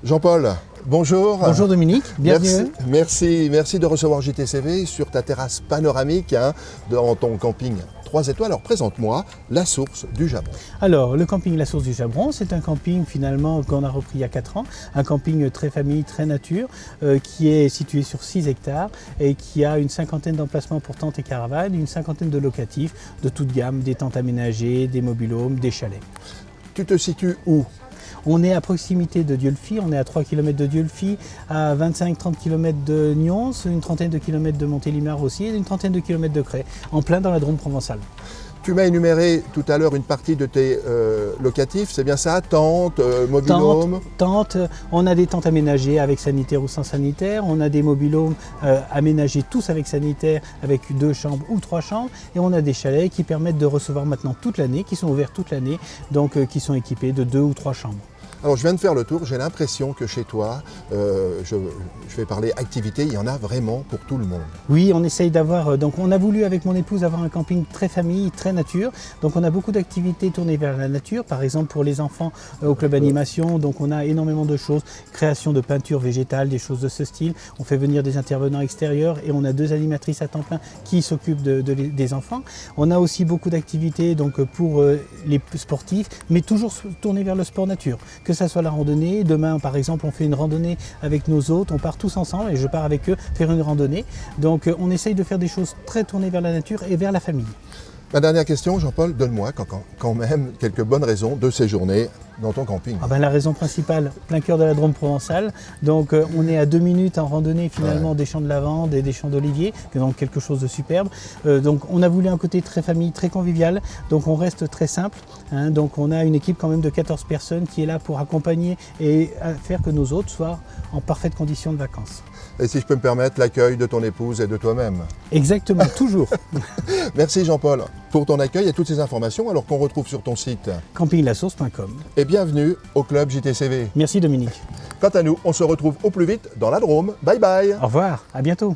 Jean-Paul, bonjour. Bonjour Dominique, bienvenue. Merci de recevoir JTCV sur ta terrasse panoramique dans ton camping 3 étoiles. Alors présente-moi la source du Jabron. Alors le camping La Source du Jabron, c'est un camping finalement qu'on a repris il y a 4 ans, un camping très famille, très nature, qui est situé sur 6 hectares et qui a une cinquantaine d'emplacements pour tentes et caravanes, une cinquantaine de locatifs de toute gamme, des tentes aménagées, des mobil-homes, des chalets. Tu te situes où ? On est à proximité de Dieulefit, on est à 3 km de Dieulefit, à 25-30 km de Nyons, une trentaine de kilomètres de Montélimar aussi, et une trentaine de kilomètres de Crest, en plein dans la Drôme provençale. Tu m'as énuméré tout à l'heure une partie de tes locatifs, c'est bien ça? Tentes, mobil-homes? Tentes, on a des tentes aménagées avec sanitaire ou sans sanitaire, on a des mobil-homes aménagés tous avec sanitaire, avec 2 chambres ou 3 chambres, et on a des chalets qui permettent de recevoir maintenant toute l'année, qui sont ouverts toute l'année, donc qui sont équipés de 2 ou 3 chambres. Alors je viens de faire le tour, j'ai l'impression que chez toi, je vais parler activité, il y en a vraiment pour tout le monde. Oui, on essaye d'avoir, donc on a voulu avec mon épouse avoir un camping très famille, très nature. Donc on a beaucoup d'activités tournées vers la nature, par exemple pour les enfants au club animation, donc on a énormément de choses, création de peinture végétale, des choses de ce style. On fait venir des intervenants extérieurs et on a 2 animatrices à temps plein qui s'occupent des enfants. On a aussi beaucoup d'activités donc pour les sportifs, mais toujours tournées vers le sport nature. Que ça soit la randonnée, demain par exemple on fait une randonnée avec nos hôtes, on part tous ensemble et je pars avec eux faire une randonnée. Donc on essaye de faire des choses très tournées vers la nature et vers la famille. Ma dernière question, Jean-Paul, donne-moi quand même quelques bonnes raisons de séjourner dans ton camping. La raison principale, plein cœur de la Drôme provençale, donc on est à 2 minutes en randonnée finalement des champs de lavande et des champs d'olivier, donc quelque chose de superbe. Donc on a voulu un côté très famille, très convivial, donc on reste très simple, donc on a une équipe quand même de 14 personnes qui est là pour accompagner et faire que nos hôtes soient en parfaite condition de vacances. Et si je peux me permettre, l'accueil de ton épouse et de toi-même. Exactement, toujours. Merci Jean-Paul pour ton accueil et toutes ces informations, alors qu'on retrouve sur ton site campinglasource.com. Et bienvenue au club JTCV. Merci Dominique. Quant à nous, on se retrouve au plus vite dans la Drôme. Bye bye. Au revoir, à bientôt.